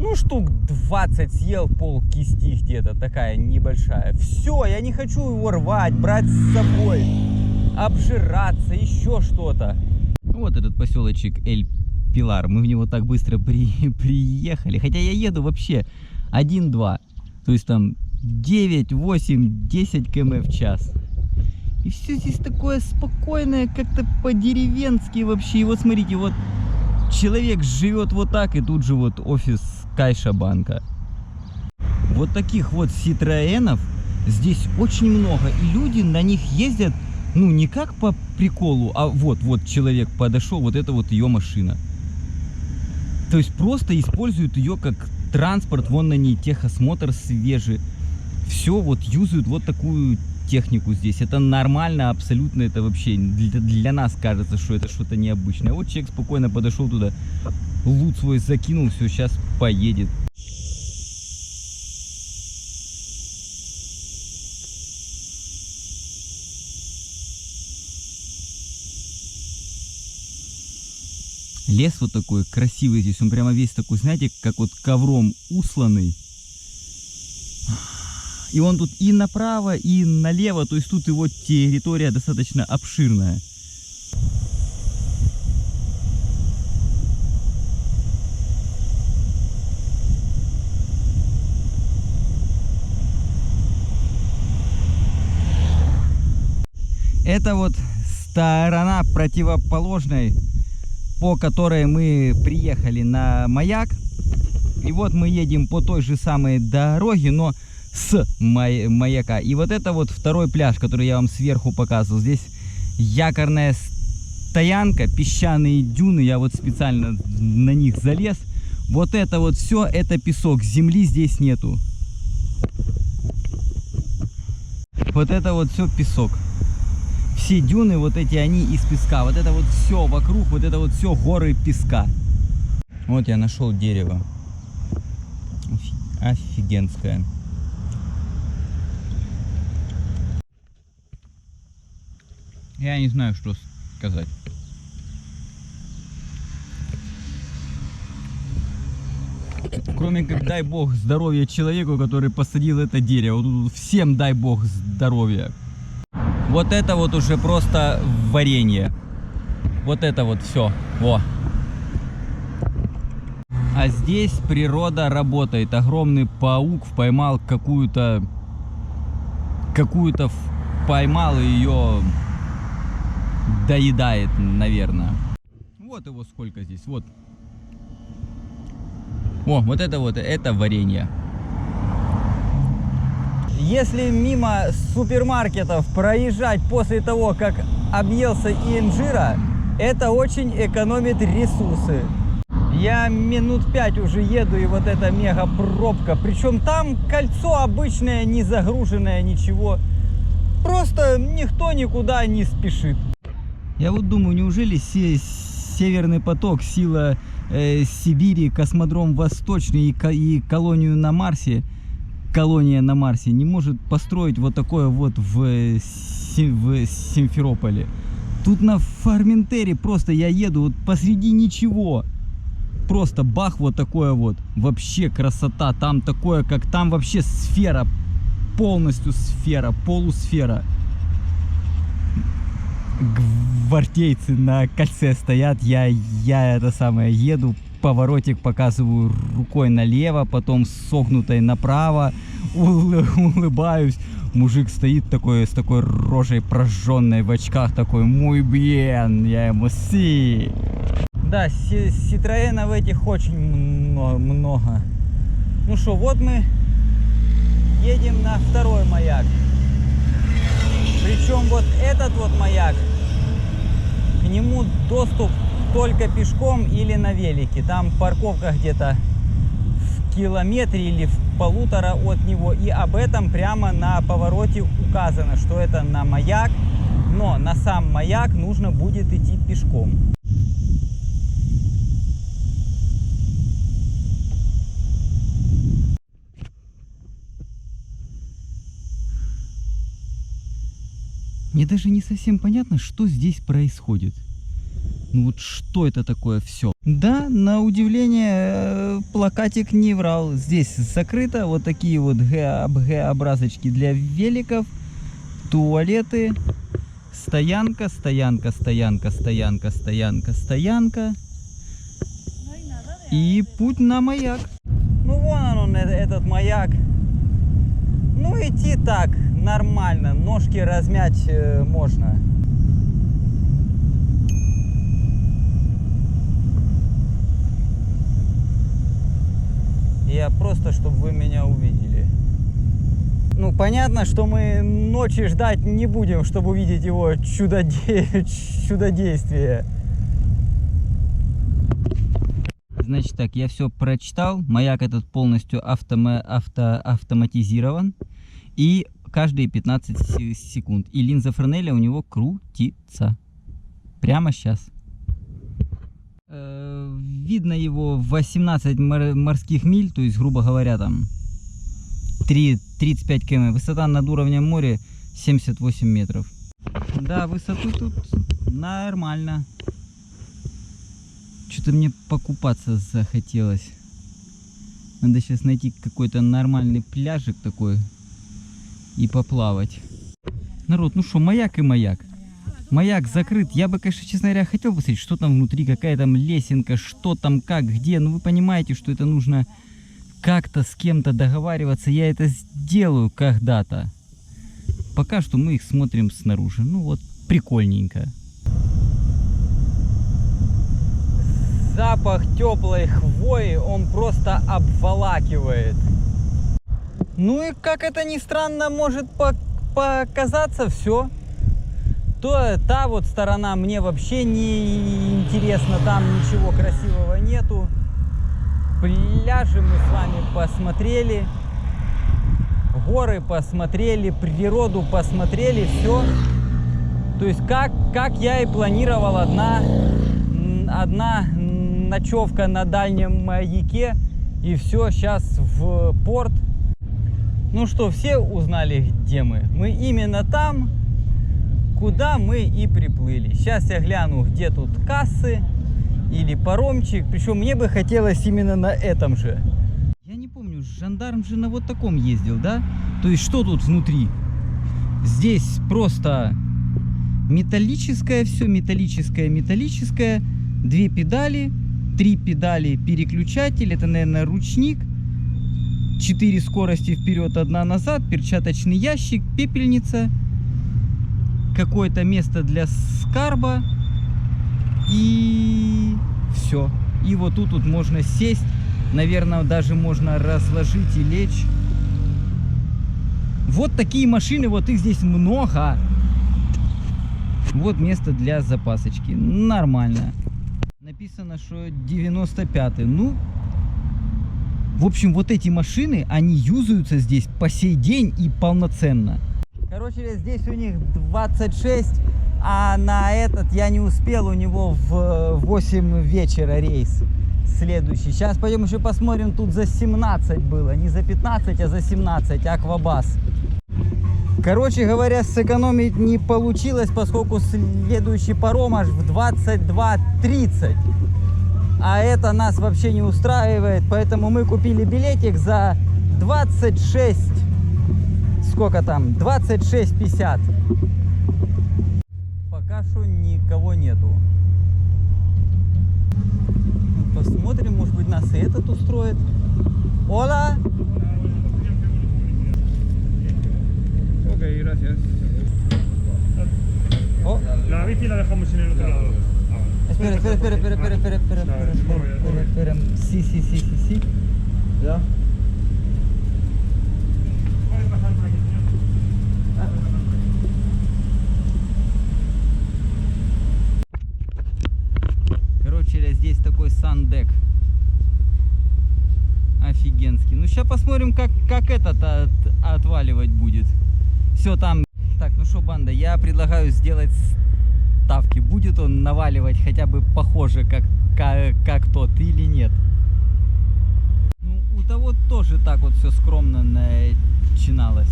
Speaker 1: Ну, штук 20 съел, пол кисти где-то, такая небольшая. Все, я не хочу его рвать, брать с собой, обжираться, еще что-то. Вот этот поселочек Эль-Пилар, мы в него так быстро приехали. Хотя я еду вообще 1-2, то есть там 9, 8, 10 км в час. И все здесь такое спокойное, как-то по-деревенски вообще. И вот смотрите, вот человек живет вот так, и тут же вот офис Кайша-банка. Вот таких вот Ситроенов здесь очень много. И люди на них ездят, ну, не как по приколу, а вот человек подошел, вот это вот ее машина. То есть просто используют ее как транспорт, вон на ней техосмотр свежий. Все вот юзают вот такую технику здесь. Это нормально абсолютно, это вообще для нас кажется, что это что-то необычное. Вот человек спокойно подошел туда, лут свой закинул, все, сейчас поедет. Лес вот такой красивый здесь, он прямо весь такой, знаете, как вот ковром усланный. И он тут и направо, и налево, то есть тут его территория достаточно обширная. Это вот сторона противоположной, по которой мы приехали на маяк. И вот мы едем по той же самой дороге, но с маяка. И вот это вот второй пляж, который я вам сверху показывал. Здесь якорная стоянка, песчаные дюны. Я вот специально на них залез. Вот это вот все, это песок. Земли здесь нету. Вот это вот все песок. Все дюны вот эти, они из песка. Вот это вот все вокруг, вот это вот все горы песка. Вот я нашел дерево. Офигенское. Я не знаю, что сказать. Кроме как дай бог здоровья человеку, который посадил это дерево. Всем дай бог здоровья. Вот это вот уже просто варенье. Вот это вот все. Во. А здесь природа работает. Огромный паук поймал какую-то поймал и ее доедает, наверное. Вот его сколько здесь. Вот. О, вот это варенье. Если мимо супермаркетов проезжать после того, как объелся инжира, это очень экономит ресурсы. Я минут 5 уже еду, и вот эта мега пробка. Причем там кольцо обычное, не загруженное, ничего. Просто никто никуда не спешит. Я вот думаю, неужели Северный поток, сила Сибири, космодром Восточный и колония на Марсе не может построить вот такое вот в Симферополе. Тут на Форментере просто я еду вот посреди ничего. Просто бах, вот такое вот. Вообще красота. Там такое, как там вообще сфера. Полностью сфера, полусфера. Гвардейцы на кольце стоят. Я это самое еду. Поворотик показываю рукой налево, потом согнутой направо. Улыбаюсь. Мужик стоит такой, с такой рожей прожженной в очках, такой: muy bien, я ему си. Да, Ситроенов этих очень много. Ну что, вот мы едем на второй маяк. Причем вот этот вот маяк, к нему доступ только пешком или на велике. Там парковка где-то в километре или в 1,5 от него. И об этом прямо на повороте указано, что это на маяк. Но на сам маяк нужно будет идти пешком. Мне даже не совсем понятно, что здесь происходит. Ну вот что это такое все? Да, на удивление, плакатик не врал. Здесь закрыто, вот такие вот Г-образочки для великов, туалеты, стоянка, стоянка, стоянка, стоянка, стоянка, стоянка. И путь на маяк. Ну вон он, этот маяк. Ну идти так, нормально, ножки размять можно. Я просто, чтобы вы меня увидели. Ну, понятно, что мы ночи ждать не будем, чтобы увидеть его чудодействие. Значит так, я все прочитал. Маяк этот полностью автоматизирован. И каждые 15 секунд. И линза Френеля у него крутится. Прямо сейчас. Видно его 18 морских миль, то есть, грубо говоря, там 35 км. Высота над уровнем моря 78 метров. Да, высоту тут нормально. Что-то мне покупаться захотелось. Надо сейчас найти какой-то нормальный пляжик такой и поплавать. Народ, ну что, маяк и маяк. Маяк закрыт. Я бы, конечно, честно говоря, хотел посмотреть, что там внутри, какая там лесенка, что там, как, где. Ну, вы понимаете, что это нужно как-то с кем-то договариваться. Я это сделаю когда-то. Пока что мы их смотрим снаружи. Ну, вот, прикольненько. Запах теплой хвои, он просто обволакивает. Ну и, как это ни странно может показаться, все. То та вот сторона мне вообще не интересна, там ничего красивого нету. Пляжи мы с вами посмотрели, горы посмотрели, природу посмотрели, все. То есть как я и планировал, одна ночевка на дальнем маяке, и все, сейчас в порт. Ну что, все узнали, где мы. Мы именно там, куда мы и приплыли. Сейчас я гляну, где тут кассы или паромчик. Причем мне бы хотелось именно на этом же. Я не помню, жандарм же на вот таком ездил, да? То есть что тут внутри? Здесь просто металлическое, все металлическое. 2 педали, 3 педали переключатель. Это, наверное, ручник. 4 скорости вперед, 1 назад. Перчаточный ящик, пепельница. Какое-то место для скарба. И все. И вот тут можно сесть. Наверное, даже можно разложить и лечь. Вот такие машины, вот их здесь много. Вот место для запасочки. Нормально. Написано, что 95-й. Ну, в общем, вот эти машины, они юзаются здесь по сей день и полноценно. Короче, здесь у них 26, а на этот я не успел, у него в 8 вечера рейс следующий. Сейчас пойдем еще посмотрим, тут за 17 было, не за 15, а за 17, Аквабас. Короче говоря, сэкономить не получилось, поскольку следующий паром аж в 22:30. А это нас вообще не устраивает, поэтому мы купили билетик за 26, сколько там, 26,50. Пока что никого нету. Посмотрим, может быть, нас и этот устроит. Ола!
Speaker 2: Ok, gracias.
Speaker 1: О.
Speaker 2: La bici la dejamos en el otro lado.
Speaker 1: Espera. Sí.
Speaker 2: ¿Ya?
Speaker 1: Короче, здесь такой сандек. Офигенский. Ну, сейчас посмотрим, как этот отваливать будет. Все там. Так, ну что, банда, я предлагаю сделать ставки. Будет он наваливать хотя бы похоже, как тот или нет. Ну, у того тоже так вот все скромно начиналось.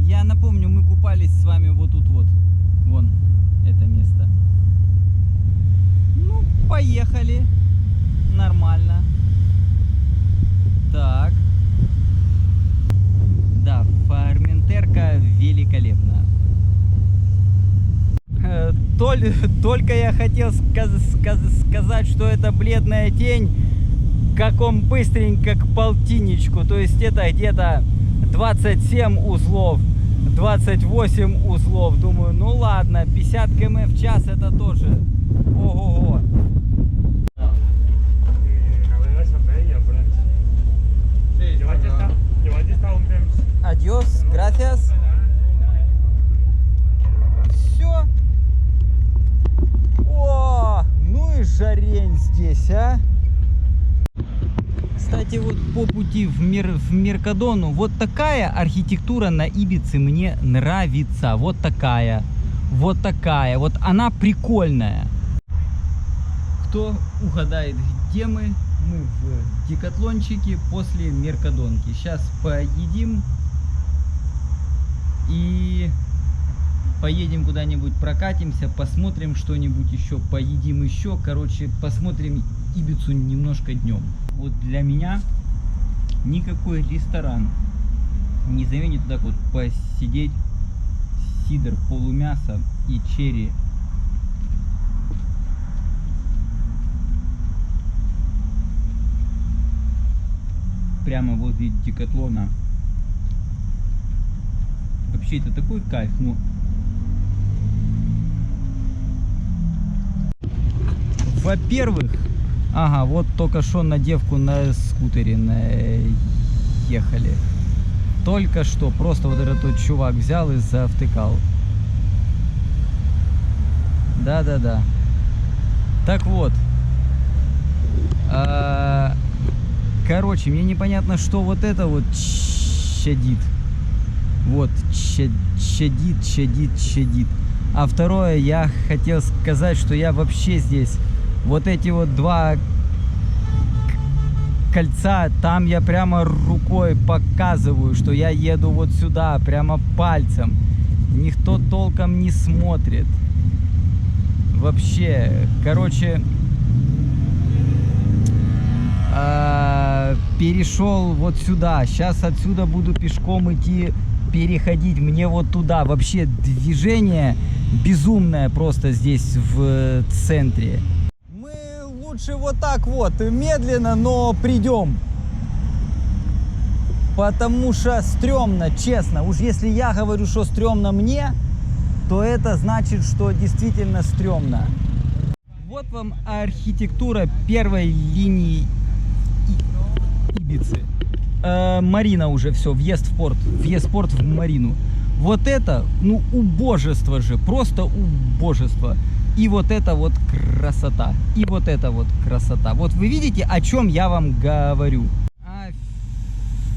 Speaker 1: Я напомню, мы купались с вами вот тут вот. Вон, это место. Ну, поехали. Нормально. Так. Да, Форментерка великолепна. Только я хотел сказать, что это бледная тень, как он быстренько к полтинничку. То есть это где-то 27 узлов, 28 узлов. Думаю, ну ладно, 50 км в час это тоже. Ого-го. Adiós, gracias. Все. О, ну и жарень здесь, а. Кстати, вот по пути в Меркадону, вот такая архитектура на Ибице мне нравится. Вот такая. Вот такая. Вот она прикольная. Кто угадает, где мы? Мы в Декатлончике после Меркадонки. Сейчас поедим и поедем куда-нибудь, прокатимся, посмотрим что-нибудь еще, поедим еще. Короче, посмотрим Ибицу немножко днем. Вот для меня никакой ресторан не заменит так вот посидеть, сидр, полумясо и черри. Прямо возле Декатлона. Вообще это такой кайф, ну. Во-первых, ага, вот только что на девку на скутере ехали. Только что просто вот этот тот чувак взял и завтыкал. Да-да-да. Так вот. Короче, мне непонятно, что вот это вот чадит. Вот, чадит. А второе, я хотел сказать, что я вообще здесь, вот эти вот два кольца, там я прямо рукой показываю, что я еду вот сюда, прямо пальцем. Никто толком не смотрит. Вообще, короче... перешел вот сюда. Сейчас отсюда буду пешком идти, переходить мне вот туда. Вообще движение безумное просто здесь в центре. Мы лучше вот так вот, медленно, но придем. Потому что стрёмно, честно. Уж если я говорю, что стрёмно мне, то это значит, что действительно стрёмно. Вот вам архитектура первой линии Ибицы. Марина уже, все, въезд в порт. Въезд в порт в Марину. Вот это, ну, убожество же, просто убожество. И вот это вот красота. И вот это вот красота. Вот вы видите, о чем я вам говорю.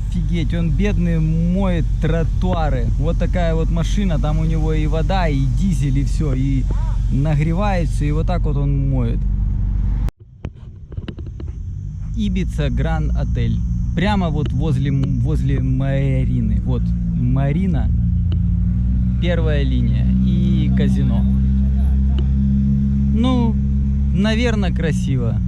Speaker 1: Офигеть, он бедный моет тротуары. Вот такая вот машина, там у него и вода, и дизель, и все. И нагревается, и вот так вот он моет. Ибица Гранд Отель. Прямо вот возле Марины. Вот Марина, первая линия и казино. Ну, наверное, красиво.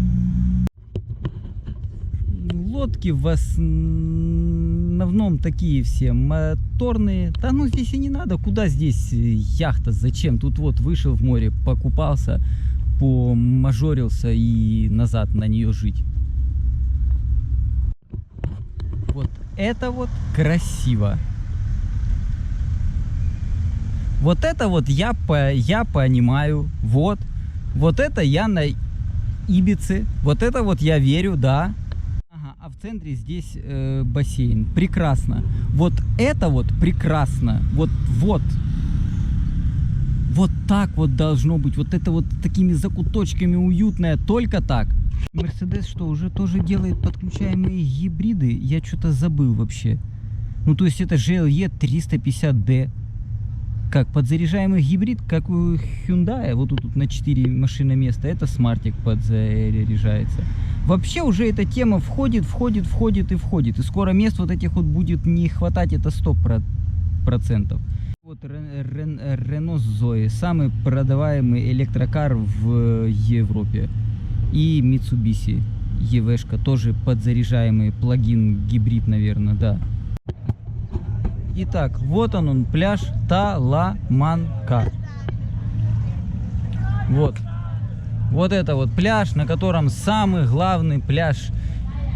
Speaker 1: Лодки в основном такие все моторные. Да ну здесь и не надо. Куда здесь яхта? Зачем? Тут вот вышел в море, покупался, помажорился и назад на нее жить. Вот это вот красиво. Вот это вот я понимаю. Вот это я на Ибице. Вот это вот я верю, да. Ага, а в центре здесь бассейн. Прекрасно. Вот это вот прекрасно. Вот. Вот так вот должно быть. Вот это вот такими закуточками уютное. Только так. Мерседес что, уже тоже делает подключаемые гибриды? Я что-то забыл вообще. Ну, то есть это GLE 350D. Как подзаряжаемый гибрид, как у Hyundai. Вот тут на 4 машины места. Это смартик подзаряжается. Вообще уже эта тема входит. И скоро мест вот этих вот будет не хватать. Это 100%. Вот Renault Zoe. Самый продаваемый электрокар в Европе. И Mitsubishi EV-шка, тоже подзаряжаемый плагин, гибрид, наверное, да. Итак, вот он пляж Таламанка. Вот. Вот это вот пляж, на котором самый главный пляж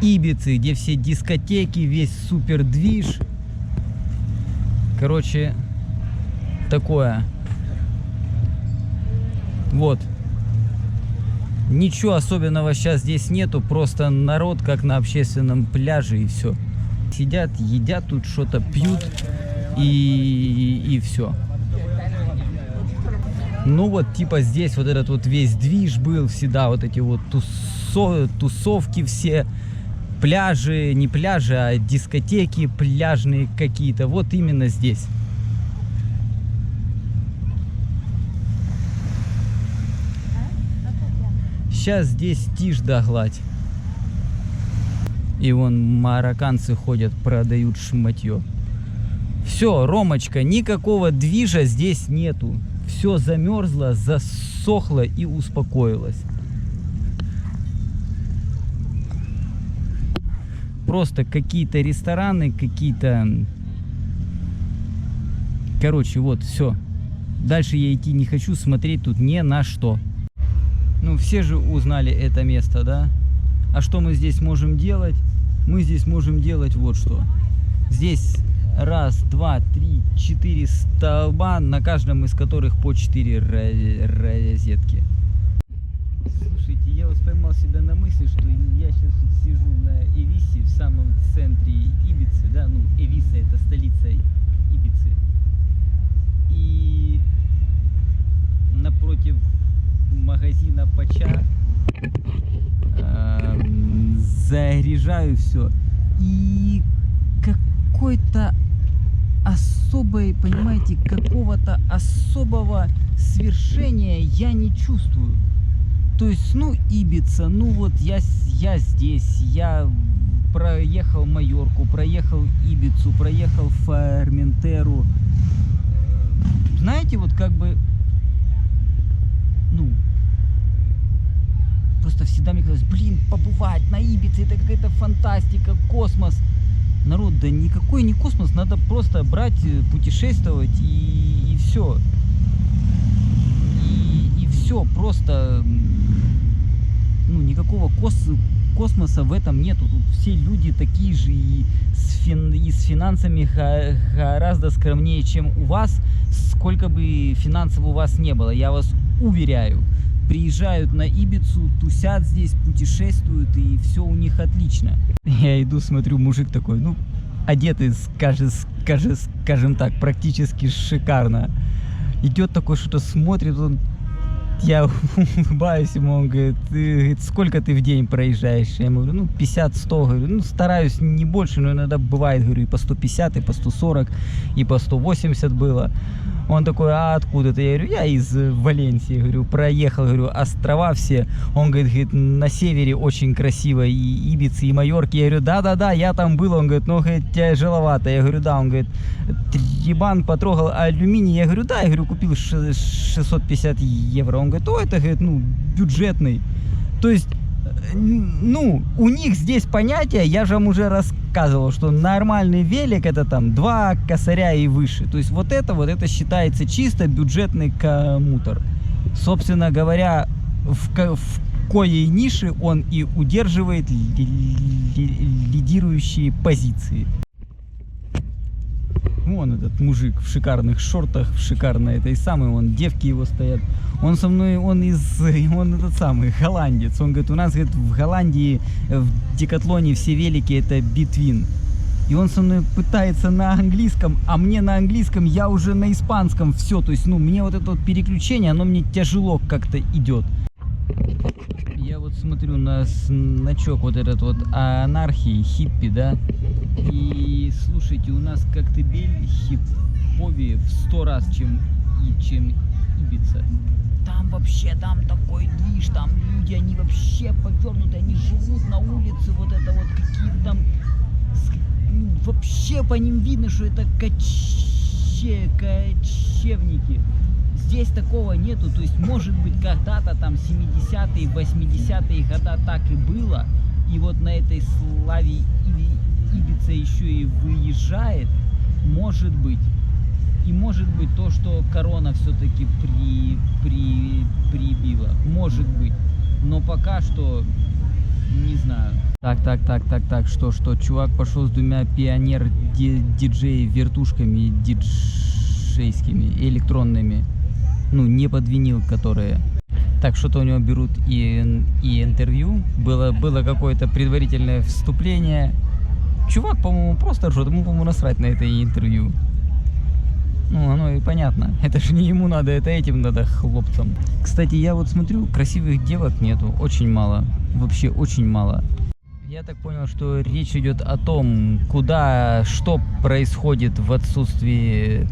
Speaker 1: Ибицы, где все дискотеки, весь супер движ. Короче, такое. Вот. Ничего особенного сейчас здесь нету, просто народ как на общественном пляже и все. Сидят, едят тут что-то, пьют и все. Ну вот типа здесь вот этот вот весь движ был всегда, вот эти вот тусовки все, пляжи, не пляжи, а дискотеки пляжные какие-то, вот именно здесь. Сейчас здесь тишь да гладь. И вон марокканцы ходят, продают шматье. Все, Ромочка, никакого движа здесь нету. Все замерзло, засохло и успокоилось. Просто какие-то рестораны, какие-то... Короче, вот, все. Дальше я идти не хочу, смотреть тут ни на что. Ну, все же узнали это место, да? А что мы здесь можем делать? Мы здесь можем делать вот что. Здесь 1, 2, 3, 4 столба, на каждом из которых по 4 розетки. Слушайте, я вот поймал себя на мысли, что я сейчас тут сижу на Эвисе, в самом центре Ибицы, да? Ну, Эвиса — это столица Ибицы. И напротив магазина Пача заряжаю все, и какой-то особой, понимаете, какого-то особого свершения я не чувствую. То есть, ну, Ибица, ну вот я здесь, я проехал Майорку, проехал Ибицу, проехал Форментеру. Знаете, вот как бы, ну, просто всегда мне казалось, блин, побывать на Ибице, это какая-то фантастика, космос. Народ, да никакой не космос, надо просто брать, путешествовать и все. И все, просто, ну, никакого космоса в этом нету. Тут все люди такие же и с финансами гораздо скромнее, чем у вас, сколько бы финансов у вас не было, я вас уверяю. Приезжают на Ибицу, тусят здесь, путешествуют, и все у них отлично. Я иду, смотрю, мужик такой, ну, одетый, скажем так, практически шикарно. Идет такой, что-то смотрит, он, я улыбаюсь ему, он говорит, сколько ты в день проезжаешь? Я ему говорю, ну, 50-100, говорю, ну, стараюсь не больше, но иногда бывает, говорю, и по 150, и по 140, и по 180 было. Он такой, а откуда ты? Я говорю, я из Валенсии, говорю, проехал, говорю, острова все. Он говорит, на севере очень красиво, и Ибицы, и Майорки. Я говорю, да, я там был. Он говорит, ну, говорит, тяжеловато. Я говорю, да. Он говорит, трибан потрогал алюминий. Я говорю, да. Я говорю, купил 650 евро. Он говорит, это, говорит, ну, бюджетный. То есть, ну, у них здесь понятие, я же вам уже рассказывал, что нормальный велик это там 2 косаря и выше. То есть вот это считается чисто бюджетный коммутер. Собственно говоря, в коей нише он и удерживает лидирующие позиции. Вон этот мужик в шикарных шортах, в шикарной этой самой, вон девки его стоят. Он со мной, он этот самый, голландец. Он говорит, у нас, говорит, в Голландии, в Декатлоне все велики это Between. И он со мной пытается на английском, а мне на английском, я уже на испанском все. То есть, ну, мне вот это вот переключение, оно мне тяжело как-то идет. Я вот смотрю на значок вот этот вот анархии, хиппи, да. И слушайте, у нас Коктебель хипповее в 100 раз, чем Ибица. Там вообще, там такой движ, там люди, они вообще повернуты, они живут на улице, вот это вот какие-то там... Вообще по ним видно, что это кочевники. Здесь такого нету, то есть может быть когда-то там 70-е, 80-е года так и было. И вот на этой славе Ибица еще и выезжает, может быть. И может быть то, что корона все-таки прибила, может быть. Но пока что не знаю. Так, что, чувак пошел с двумя пионер-диджей вертушками диджейскими, электронными, ну, не под винил, которые. Так, что-то у него берут и интервью, было какое-то предварительное вступление. Чувак, по-моему, просто ржет, ему, по-моему, насрать на это интервью. Ну, оно и понятно. Это же не ему надо, это этим надо, хлопцам. Кстати, я вот смотрю, красивых девок нету, очень мало. Вообще очень мало. Я так понял, что речь идет о том, что происходит в отсутствии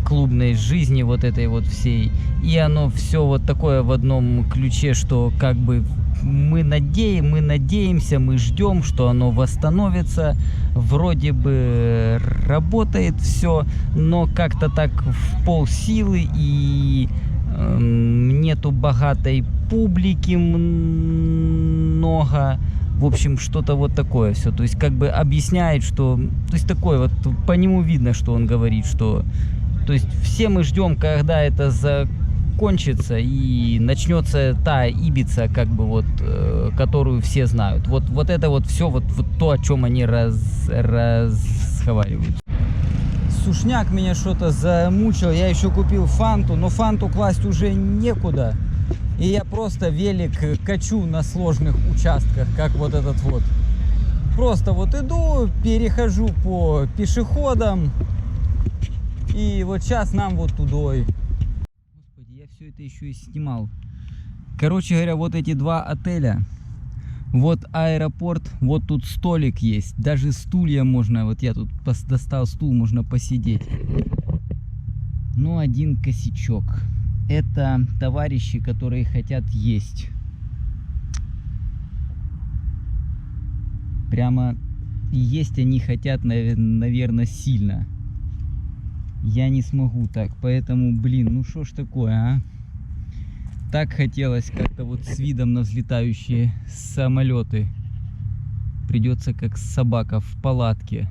Speaker 1: клубной жизни вот этой вот всей. И оно все вот такое в одном ключе, что как бы мы надеемся, мы ждем, что оно восстановится. Вроде бы работает все, но как-то так в полсилы, и нету богатой публики много. В общем, что-то вот такое все. То есть, как бы объясняет, что... То есть, такое вот, по нему видно, что он говорит, что... То есть, все мы ждем, когда это закончится и начнется та Ибица, как бы вот, которую все знают. Вот это вот все, вот то, о чем они разговаривают. Сушняк меня что-то замучил. Я еще купил фанту, но фанту класть уже некуда. И я просто велик качу на сложных участках, как вот этот вот. Просто вот иду, перехожу по пешеходам. И вот сейчас нам вот тудой. Господи, я все это еще и снимал. Короче говоря, вот эти два отеля. Вот аэропорт, вот тут столик есть. Даже стулья можно, вот я тут достал стул, можно посидеть. Но один косячок. Это товарищи, которые хотят есть. Прямо есть они хотят, наверное, сильно. Я не смогу так, поэтому, блин, ну что ж такое, а? Так хотелось как-то вот с видом на взлетающие самолеты. Придется как собака в палатке.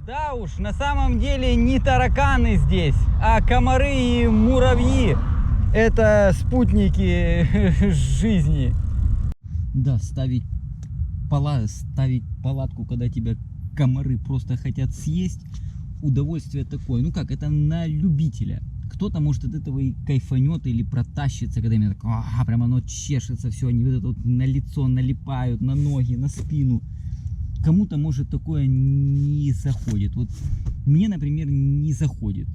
Speaker 1: Да уж, на самом деле не тараканы здесь, а комары и муравьи. Это спутники жизни. Да, ставить палатку, когда тебя комары просто хотят съесть, удовольствие такое. Ну как, это на любителя. Кто-то может от этого и кайфанет или протащится, когда именно так, прям оно чешется, все, они вот это вот на лицо налипают, на ноги, на спину. Кому-то, может, такое не заходит. Вот мне, например, не заходит.